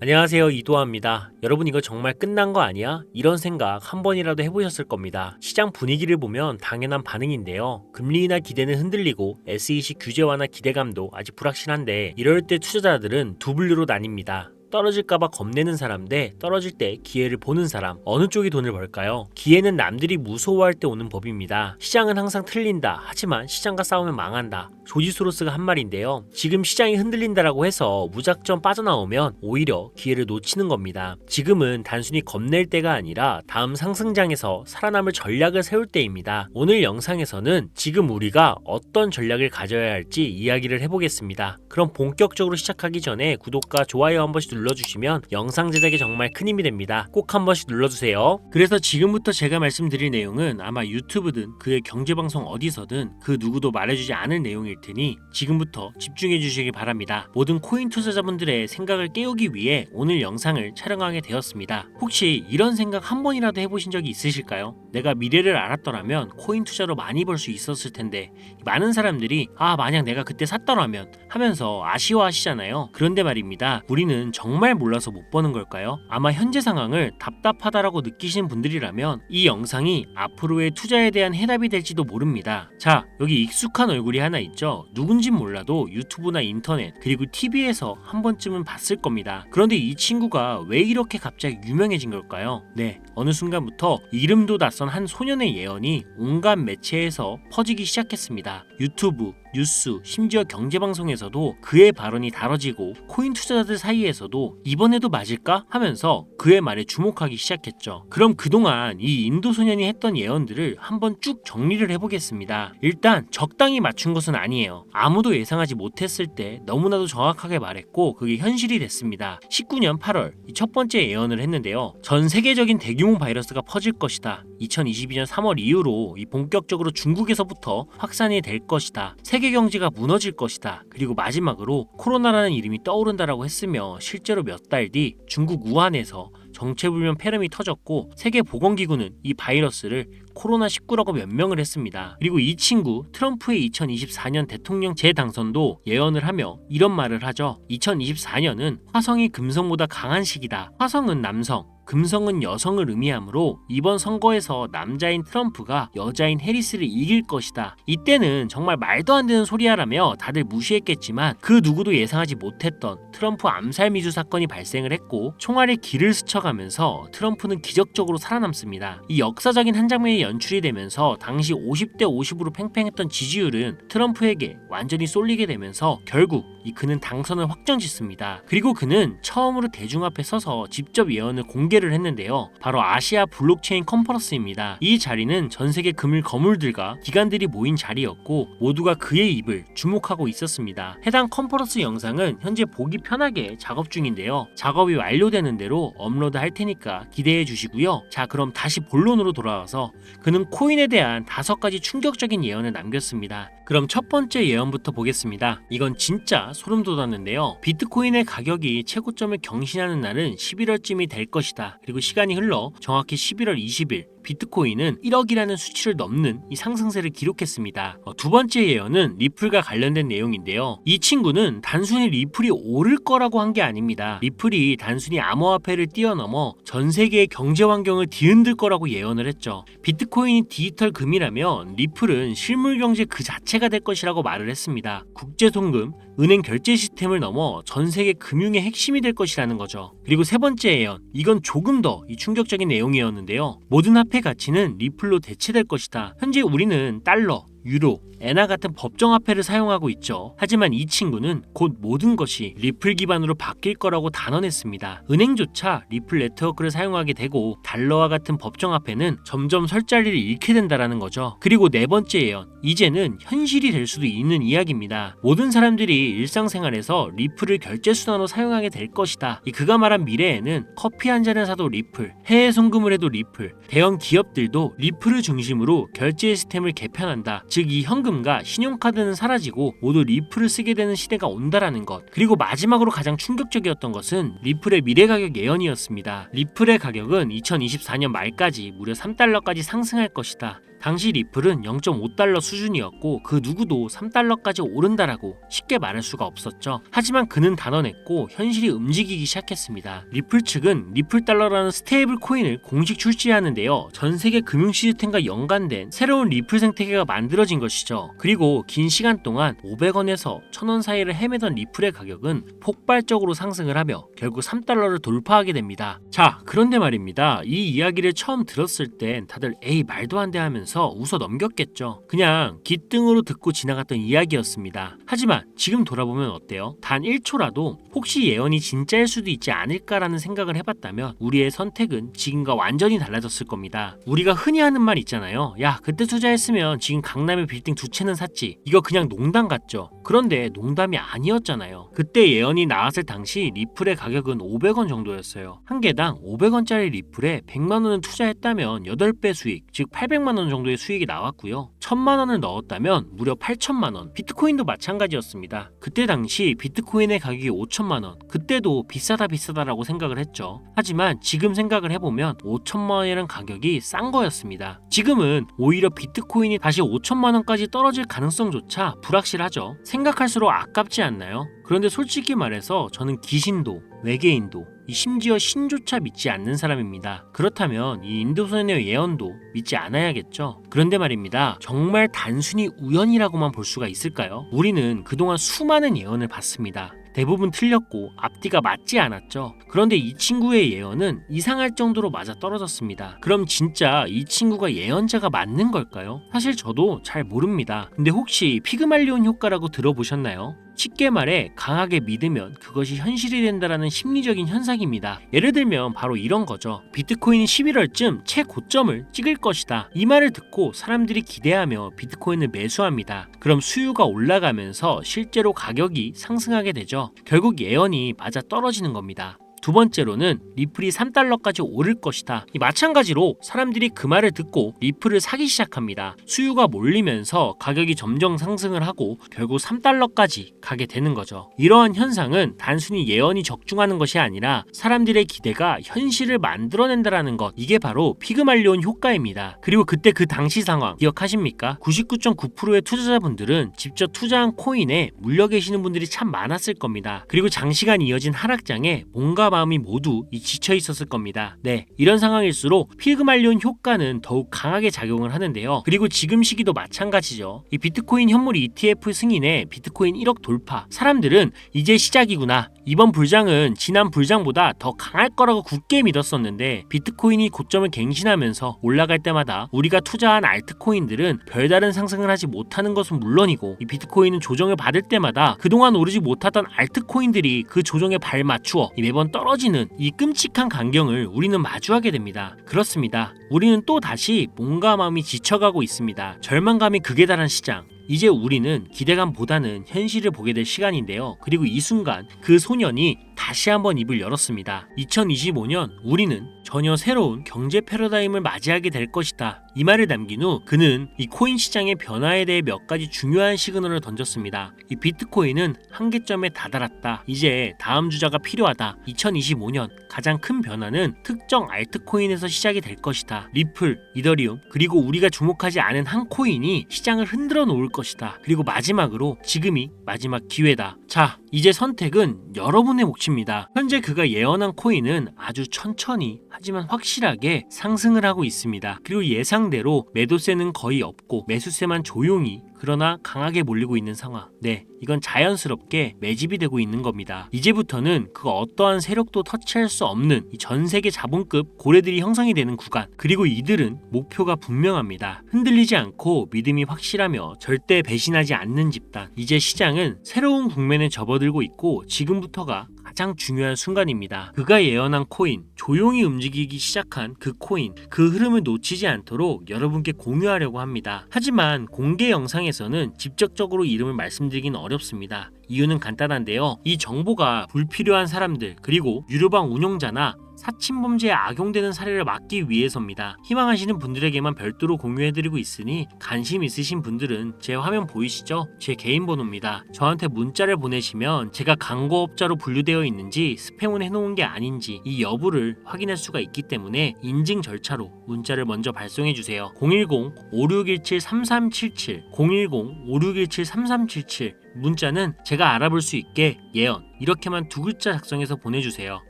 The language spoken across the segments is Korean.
안녕하세요, 이도하입니다. 여러분, 이거 정말 끝난 거 아니야? 이런 생각 한 번이라도 해보셨을 겁니다. 시장 분위기를 보면 당연한 반응인데요. 금리 인하 기대는 흔들리고 SEC 규제 완화 기대감도 아직 불확실한데, 이럴 때 투자자들은 두 분류로 나뉩니다. 떨어질까봐 겁내는 사람 대 떨어질 때 기회를 보는 사람, 어느 쪽이 돈을 벌까요? 기회는 남들이 무서워할 때 오는 법입니다. 시장은 항상 틀린다. 하지만 시장과 싸우면 망한다. 조지 소로스가 한 말인데요. 지금 시장이 흔들린다라고 해서 무작정 빠져나오면 오히려 기회를 놓치는 겁니다. 지금은 단순히 겁낼 때가 아니라 다음 상승장에서 살아남을 전략을 세울 때입니다. 오늘 영상에서는 지금 우리가 어떤 전략을 가져야 할지 이야기를 해보겠습니다. 그럼 본격적으로 시작하기 전에 구독과 좋아요 한 번씩 눌러주시면 영상 제작에 정말 큰 힘이 됩니다. 꼭 한 번씩 눌러주세요. 그래서 지금부터 제가 말씀드릴 내용은 아마 유튜브든 그의 경제방송 어디서든 그 누구도 말해주지 않을 내용일 테니 지금부터 집중해 주시기 바랍니다. 모든 코인 투자자분들의 생각을 깨우기 위해 오늘 영상을 촬영하게 되었습니다. 혹시 이런 생각 한 번이라도 해보신 적이 있으실까요? 내가 미래를 알았더라면 코인 투자로 많이 벌 수 있었을 텐데, 많은 사람들이 만약 내가 그때 샀더라면 하면서 아쉬워하시잖아요. 그런데 말입니다. 우리는 정말 몰라서 못 버는 걸까요? 아마 현재 상황을 답답하다라고 느끼시는 분들이라면 이 영상이 앞으로의 투자에 대한 해답이 될지도 모릅니다. 자, 여기 익숙한 얼굴이 하나 있죠? 누군진 몰라도 유튜브나 인터넷 그리고 TV에서 한 번쯤은 봤을 겁니다. 그런데 이 친구가 왜 이렇게 갑자기 유명해진 걸까요? 네, 어느 순간부터 이름도 낯선 한 소년의 예언이 온갖 매체에서 퍼지기 시작했습니다. 유튜브, 뉴스, 심지어 경제방송에서도 그의 발언이 다뤄지고 코인 투자자들 사이에서도 이번에도 맞을까? 하면서 그의 말에 주목하기 시작했죠. 그럼 그동안 이 인도 소년이 했던 예언들을 한번 쭉 정리를 해보겠습니다. 일단 적당히 맞춘 것은 아니에요. 아무도 예상하지 못했을 때 너무나도 정확하게 말했고 그게 현실이 됐습니다. 19년 8월 첫 번째 예언을 했는데요. 전 세계적인 대규모 바이러스가 퍼질 것이다. 2022년 3월 이후로 본격적으로 중국에서부터 확산이 될 것이다. 세계 경제가 무너질 것이다. 그리고 마지막으로 코로나라는 이름이 떠오른다라고 했으며 실제로 몇 달 뒤 중국 우한에서 정체불명 폐렴이 터졌고 세계보건기구는 이 바이러스를 코로나19라고 변명을 했습니다. 그리고 이 친구 트럼프의 2024년 대통령 재당선도 예언을 하며 이런 말을 하죠. 2024년은 화성이 금성보다 강한 시기다. 화성은 남성, 금성은 여성을 의미하므로 이번 선거에서 남자인 트럼프가 여자인 해리스를 이길 것이다. 이때는 정말 말도 안 되는 소리야라며 다들 무시했겠지만 그 누구도 예상하지 못했던 트럼프 암살 미수 사건이 발생을 했고 총알의 길을 스쳐가면서 트럼프는 기적적으로 살아남습니다. 이 역사적인 한 장면이 연출이 되면서 당시 50대 50으로 팽팽했던 지지율은 트럼프에게 완전히 쏠리게 되면서 결국 그는 당선을 확정짓습니다. 그리고 그는 처음으로 대중 앞에 서서 직접 예언을 공개를 했는데요. 바로 아시아 블록체인 컨퍼런스입니다. 이 자리는 전 세계 금일 거물들과 기관들이 모인 자리였고 모두가 그의 입을 주목하고 있었습니다. 해당 컨퍼런스 영상은 현재 보기 편하게 작업 중인데요. 작업이 완료되는 대로 업로드 할 테니까 기대해 주시고요. 자, 그럼 다시 본론으로 돌아와서 그는 코인에 대한 5가지 충격적인 예언을 남겼습니다. 그럼 첫 번째 예언부터 보겠습니다. 이건 진짜 소름 돋았는데요. 비트코인의 가격이 최고점을 경신하는 날은 11월쯤이 될 것이다. 그리고 시간이 흘러 정확히 11월 20일 비트코인은 1억이라는 수치를 넘는 이 상승세를 기록했습니다. 두 번째 예언은 리플과 관련된 내용인데요. 이 친구는 단순히 리플이 오를 거라고 한 게 아닙니다. 리플이 단순히 암호화폐를 뛰어넘어 전 세계의 경제 환경을 뒤흔들 거라고 예언을 했죠. 비트코인이 디지털 금이라면 리플은 실물 경제 그 자체가 될 것이라고 말을 했습니다. 국제 송금, 은행 결제 시스템을 넘어 전 세계 금융의 핵심이 될 것이라는 거죠. 그리고 세 번째 예언, 이건 조금 더 충격적인 내용이었는데요. 모든 화폐 가치는 리플로 대체될 것이다. 현재 우리는 달러, 유로, 엔화 같은 법정화폐를 사용하고 있죠. 하지만 이 친구는 곧 모든 것이 리플 기반으로 바뀔 거라고 단언했습니다. 은행조차 리플 네트워크를 사용하게 되고 달러와 같은 법정화폐는 점점 설 자리를 잃게 된다라는 거죠. 그리고 네 번째 예언, 이제는 현실이 될 수도 있는 이야기입니다. 모든 사람들이 일상생활에서 리플을 결제수단으로 사용하게 될 것이다. 그가 말한 미래에는 커피 한 잔을 사도 리플, 해외 송금을 해도 리플, 대형 기업들도 리플을 중심으로 결제 시스템을 개편한다. 즉 이 현금과 신용카드는 사라지고 모두 리플을 쓰게 되는 시대가 온다라는 것. 그리고 마지막으로 가장 충격적이었던 것은 리플의 미래 가격 예언이었습니다. 리플의 가격은 2024년 말까지 무려 3달러까지 상승할 것이다. 당시 리플은 0.5달러 수준이었고 그 누구도 3달러까지 오른다라고 쉽게 말할 수가 없었죠. 하지만 그는 단언했고 현실이 움직이기 시작했습니다. 리플 측은 리플 달러라는 스테이블 코인을 공식 출시하는데요. 전 세계 금융 시스템과 연관된 새로운 리플 생태계가 만들어진 것이죠. 그리고 긴 시간 동안 500원에서 1000원 사이를 헤매던 리플의 가격은 폭발적으로 상승을 하며 결국 3달러를 돌파하게 됩니다. 자, 그런데 말입니다. 이 이야기를 처음 들었을 땐 다들 에이 말도 안 돼 하면서 웃어 넘겼겠죠. 그냥 귓등으로 듣고 지나갔던 이야기였습니다. 하지만 지금 돌아보면 어때요? 단 1초라도 혹시 예언이 진짜일 수도 있지 않을까라는 생각을 해봤다면 우리의 선택은 지금과 완전히 달라졌을 겁니다. 우리가 흔히 하는 말 있잖아요. 야, 그때 투자했으면 지금 강남의 빌딩 2채는 샀지. 이거 그냥 농담 같죠? 그런데 농담이 아니었잖아요. 그때 예언이 나왔을 당시 리플의 가격은 500원 정도였어요. 한 개당 500원짜리 리플에 100만 원을 투자했다면 8배 수익, 즉 800만 원 정도의 수익이 나왔고요. 1000만 원을 넣었다면 무려 8천만 원. 비트코인도 마찬가지였습니다. 그때 당시 비트코인의 가격이 5천만 원. 그때도 비싸다라고 생각을 했죠. 하지만 지금 생각을 해보면 5천만 원이라는 가격이 싼 거였습니다. 지금은 오히려 비트코인이 다시 5천만 원까지 떨어질 가능성조차 불확실하죠. 생각할수록 아깝지 않나요? 그런데 솔직히 말해서 저는 귀신도 외계인도 심지어 신조차 믿지 않는 사람입니다. 그렇다면 이 인도선의 예언도 믿지 않아야겠죠. 그런데 말입니다. 정말 단순히 우연이라고만 볼 수가 있을까요? 우리는 그동안 수많은 예언을 봤습니다. 대부분 틀렸고 앞뒤가 맞지 않았죠. 그런데 이 친구의 예언은 이상할 정도로 맞아 떨어졌습니다. 그럼 진짜 이 친구가 예언자가 맞는 걸까요? 사실 저도 잘 모릅니다. 근데 혹시 피그말리온 효과라고 들어보셨나요? 쉽게 말해 강하게 믿으면 그것이 현실이 된다라는 심리적인 현상입니다. 예를 들면 바로 이런 거죠. 비트코인이 11월쯤 최고점을 찍을 것이다. 이 말을 듣고 사람들이 기대하며 비트코인을 매수합니다. 그럼 수요가 올라가면서 실제로 가격이 상승하게 되죠. 결국 예언이 맞아 떨어지는 겁니다. 두 번째로는 리플이 3달러까지 오를 것이다. 마찬가지로 사람들이 그 말을 듣고 리플을 사기 시작합니다. 수요가 몰리면서 가격이 점점 상승을 하고 결국 3달러까지 가게 되는 거죠. 이러한 현상은 단순히 예언이 적중하는 것이 아니라 사람들의 기대가 현실을 만들어낸다라는 것, 이게 바로 피그말리온 효과입니다. 그리고 그때 그 당시 상황 기억하십니까? 99.9%의 투자자분들은 직접 투자한 코인에 물려 계시는 분들이 참 많았을 겁니다. 그리고 장시간 이어진 하락장에 몸과 마음이 모두 지쳐 있었을 겁니다. 네, 이런 상황일수록 피그말리온 효과는 더욱 강하게 작용을 하는데요. 그리고 지금 시기도 마찬가지죠. 이 비트코인 현물 ETF 승인에 비트코인 1억 돌파. 사람들은 이제 시작이구나. 이번 불장은 지난 불장보다 더 강할 거라고 굳게 믿었었는데 비트코인이 고점을 갱신하면서 올라갈 때마다 우리가 투자한 알트코인들은 별다른 상승을 하지 못하는 것은 물론이고 이 비트코인은 조정을 받을 때마다 그동안 오르지 못하던 알트코인들이 그 조정에 발맞추어 매번 떨어지는 이 끔찍한 광경을 우리는 마주하게 됩니다. 그렇습니다. 우리는 또 다시 몸과 마음이 지쳐가고 있습니다. 절망감이 극에 달한 시장. 이제 우리는 기대감보다는 현실을 보게 될 시간인데요. 그리고 이 순간 그 소년이 다시 한번 입을 열었습니다. 2025년 우리는 전혀 새로운 경제 패러다임을 맞이하게 될 것이다. 이 말을 남긴 후 그는 이 코인 시장의 변화에 대해 몇 가지 중요한 시그널을 던졌습니다. 이 비트코인은 한계점에 다다랐다. 이제 다음 주자가 필요하다. 2025년 가장 큰 변화는 특정 알트코인에서 시작이 될 것이다. 리플, 이더리움, 그리고 우리가 주목하지 않은 한 코인이 시장을 흔들어 놓을 것이다. 그리고 마지막으로 지금이 마지막 기회다. 자, 이제 선택은 여러분의 몫입니다. 현재 그가 예언한 코인은 아주 천천히 하지만 확실하게 상승을 하고 있습니다. 그리고 예상대로 매도세는 거의 없고 매수세만 조용히 그러나 강하게 몰리고 있는 상황. 네, 이건 자연스럽게 매집이 되고 있는 겁니다. 이제부터는 그 어떠한 세력도 터치할 수 없는 이 전 세계 자본급 고래들이 형성이 되는 구간. 그리고 이들은 목표가 분명합니다. 흔들리지 않고 믿음이 확실하며 절대 배신하지 않는 집단. 이제 시장은 새로운 국면에 접어들고 있고 지금부터가 가장 중요한 순간입니다. 그가 예언한 코인, 조용히 움직이기 시작한 그 코인, 그 흐름을 놓치지 않도록 여러분께 공유하려고 합니다. 하지만 공개 영상에서는 직접적으로 이름을 말씀드리긴 어렵습니다. 이유는 간단한데요. 이 정보가 불필요한 사람들 그리고 유료방 운용자나 사칭범죄에 악용되는 사례를 막기 위해서입니다. 희망하시는 분들에게만 별도로 공유해드리고 있으니 관심 있으신 분들은 제 화면 보이시죠? 제 개인 번호입니다. 저한테 문자를 보내시면 제가 광고업자로 분류되어 있는지 스팸을 해놓은 게 아닌지 이 여부를 확인할 수가 있기 때문에 인증 절차로 문자를 먼저 발송해주세요. 010-5617-3377 010-5617-3377 문자는 제가 알아볼 수 있게 예언 이렇게만 두 글자 작성해서 보내주세요.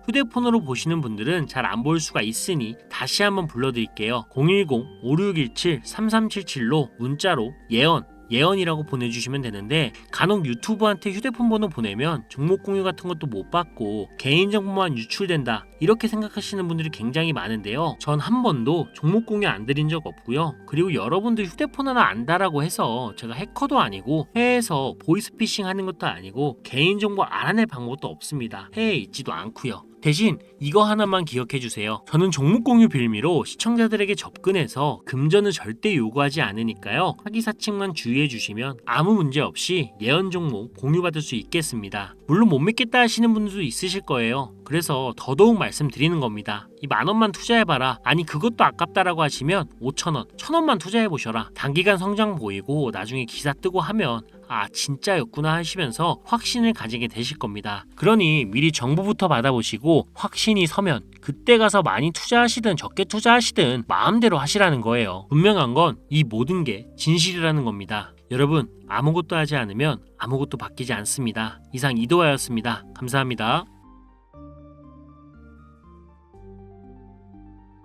휴대폰으로 보시는 분들은 잘 안 볼 수가 있으니 다시 한번 불러드릴게요. 010-5617-3377로 문자로 예언이라고 보내주시면 되는데 간혹 유튜브한테 휴대폰 번호 보내면 종목 공유 같은 것도 못 받고 개인정보만 유출된다 이렇게 생각하시는 분들이 굉장히 많은데요. 전 한 번도 종목 공유 안 드린 적 없고요. 그리고 여러분들 휴대폰 하나 안다라고 해서 제가 해커도 아니고 해외에서 보이스피싱 하는 것도 아니고 개인정보 알아낼 방법도 없습니다. 해외에 있지도 않고요. 대신 이거 하나만 기억해주세요. 저는 종목 공유 빌미로 시청자들에게 접근해서 금전을 절대 요구하지 않으니까요. 사기사칭만 주의해주시면 아무 문제 없이 예언 종목 공유받을 수 있겠습니다. 물론 못 믿겠다 하시는 분들도 있으실 거예요. 그래서 더더욱 말씀드리는 겁니다. 이 10,000원만 투자해봐라. 아니 그것도 아깝다라고 하시면 5,000원, 1,000원만 투자해보셔라. 단기간 성장 보이고 나중에 기사 뜨고 하면 아 진짜였구나 하시면서 확신을 가지게 되실 겁니다. 그러니 미리 정보부터 받아보시고 확신이 서면 그때 가서 많이 투자하시든 적게 투자하시든 마음대로 하시라는 거예요. 분명한 건 이 모든 게 진실이라는 겁니다. 여러분 아무것도 하지 않으면 아무것도 바뀌지 않습니다. 이상 이도하였습니다. 감사합니다.